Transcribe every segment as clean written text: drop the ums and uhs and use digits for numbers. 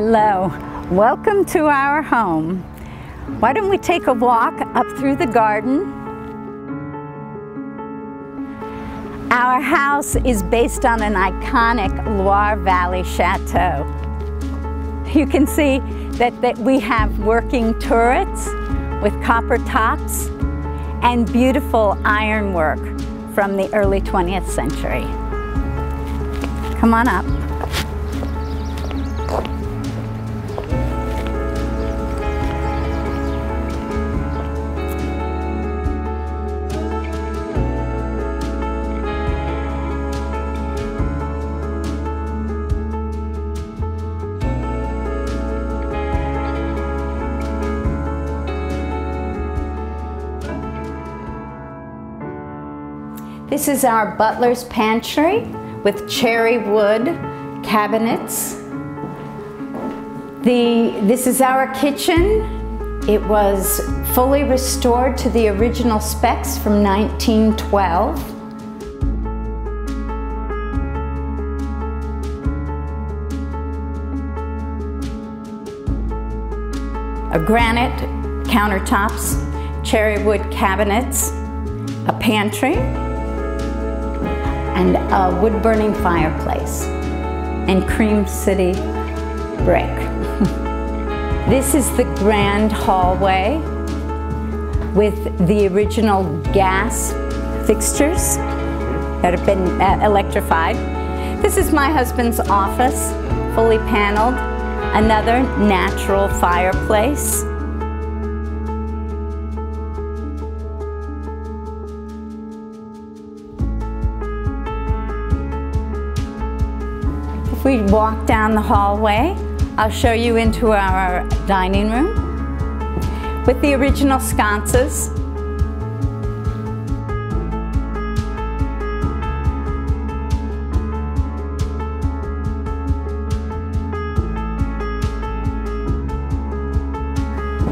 Hello, welcome to our home. Why don't we take a walk up through the garden? Our house is based on an iconic Loire Valley chateau. You can see that we have working turrets with copper tops and beautiful ironwork from the early 20th century. Come on up. This is our butler's pantry with cherry wood cabinets. This is our kitchen. It was fully restored to the original specs from 1912. Granite countertops, cherry wood cabinets, a pantry, and a wood-burning fireplace, and Cream City brick. This is the grand hallway with the original gas fixtures that have been electrified. This is my husband's office, fully paneled, another natural fireplace. If we walk down the hallway, I'll show you into our dining room with the original sconces.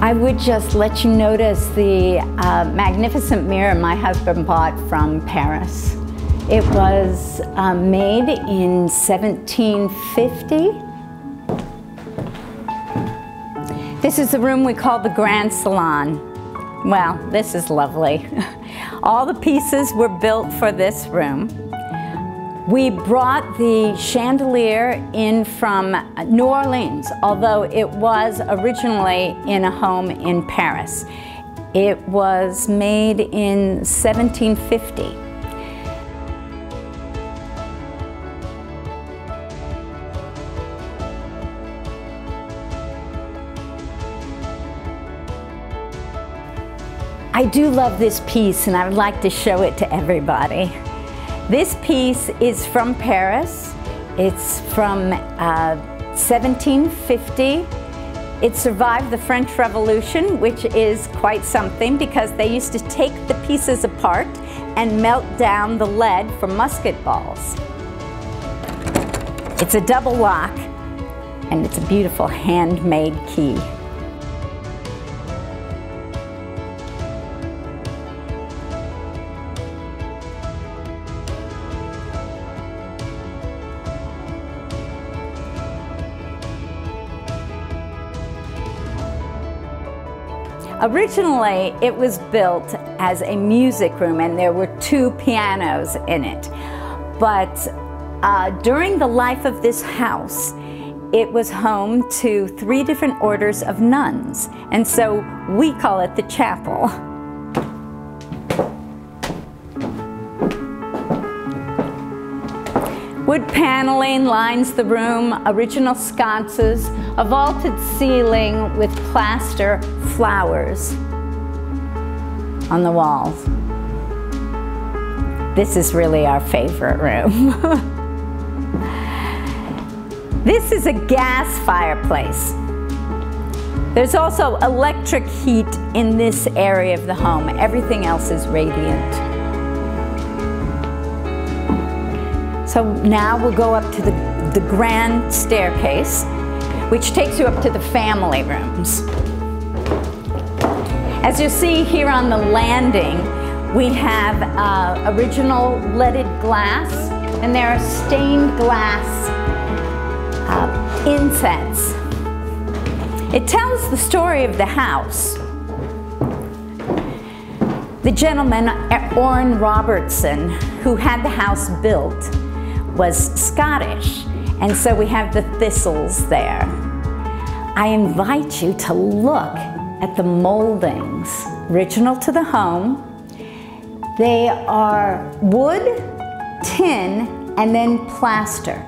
I would just let you notice the magnificent mirror my husband bought from Paris. It was made in 1750. This is the room we call the Grand Salon. Well, this is lovely. All the pieces were built for this room. We brought the chandelier in from New Orleans, although it was originally in a home in Paris. It was made in 1750. I do love this piece, and I would like to show it to everybody. This piece is from Paris. It's from 1750. It survived the French Revolution, which is quite something because they used to take the pieces apart and melt down the lead for musket balls. It's a double lock, and it's a beautiful handmade key. Originally, it was built as a music room, and there were 2 pianos in it. But during the life of this house, it was home to 3 different orders of nuns, and so we call it the chapel. Wood paneling lines the room, original sconces, a vaulted ceiling with plaster flowers on the walls. This is really our favorite room. This is a gas fireplace. There's also electric heat in this area of the home. Everything else is radiant. So now we'll go up to the grand staircase, which takes you up to the family rooms. As you see here on the landing, we have original leaded glass, and there are stained glass insets It tells the story of the house. The gentleman, Orrin Robertson, who had the house built, was Scottish, and so we have the thistles there. I invite you to look at the moldings, original to the home. They are wood, tin, and then plaster.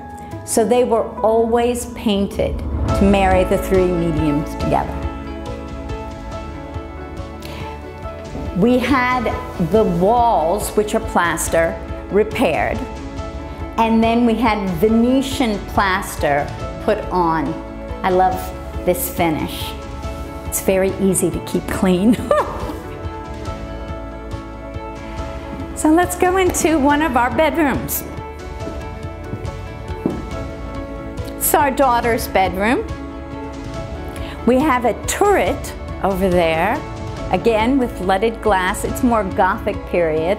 So they were always painted to marry the three mediums together. We had the walls, which are plaster, repaired. And then we had Venetian plaster put on. I love this finish. It's very easy to keep clean. So let's go into one of our bedrooms. It's our daughter's bedroom. We have a turret over there, again with leaded glass. It's more Gothic period.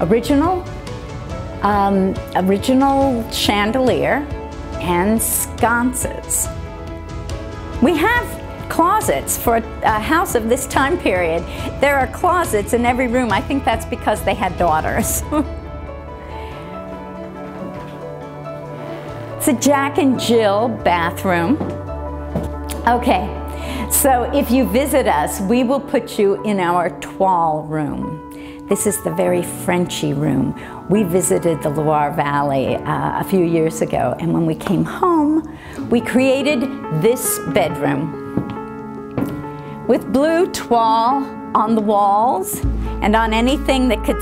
Original chandelier and sconces. We have closets for a house of this time period. There are closets in every room. I think that's because they had daughters. It's a Jack and Jill bathroom. Okay, so if you visit us, we will put you in our toile room. This is the very Frenchy room. We visited the Loire Valley a few years ago, and when we came home, we created this bedroom with blue toile on the walls and on anything that could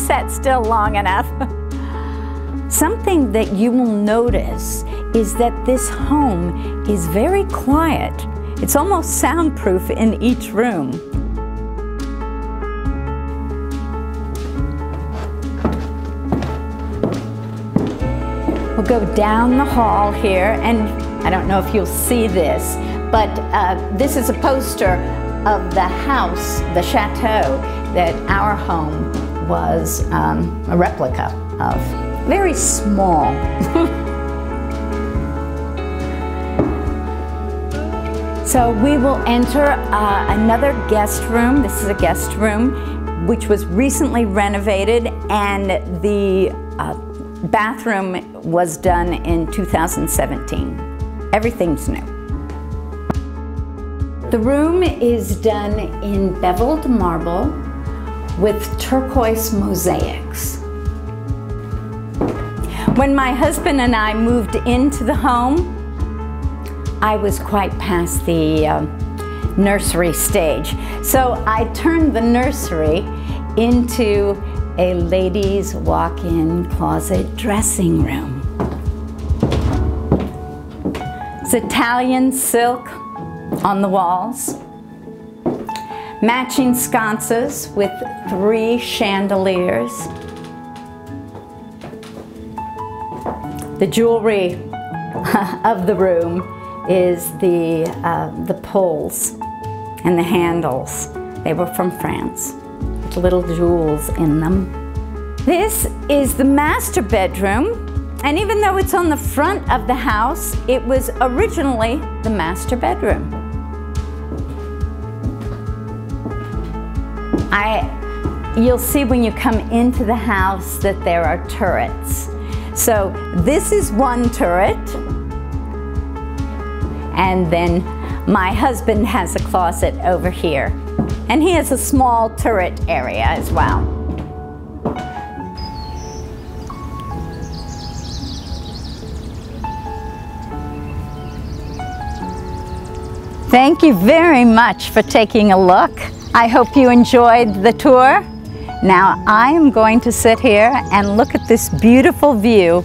set still long enough. Something that you will notice is that this home is very quiet. It's almost soundproof in each room. We'll go down the hall here, and I don't know if you'll see this, but this is a poster of the house, the chateau, that our home was a replica of. Very small. So we will enter another guest room. This is a guest room which was recently renovated, and the bathroom was done in 2017. Everything's new. The room is done in beveled marble with turquoise mosaics. When my husband and I moved into the home, I was quite past the nursery stage. So I turned the nursery into a ladies' walk-in closet dressing room. It's Italian silk on the walls, matching sconces with 3 chandeliers. The jewelry of the room is the poles and the handles. They were from France, with little jewels in them. This is the master bedroom, and even though it's on the front of the house, it was originally the master bedroom. You'll see when you come into the house that there are turrets. So this is one turret, and then my husband has a closet over here, and he has a small turret area as well. Thank you very much for taking a look. I hope you enjoyed the tour. Now I am going to sit here and look at this beautiful view,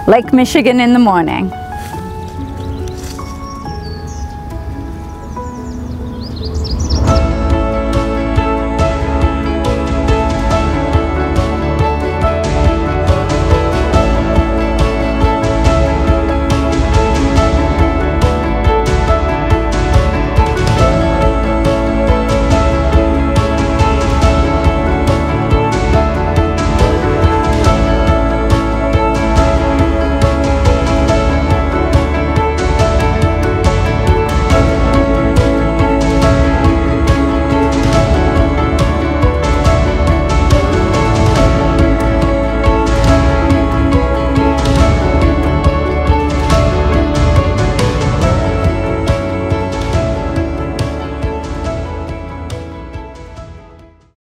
Lake Michigan in the morning.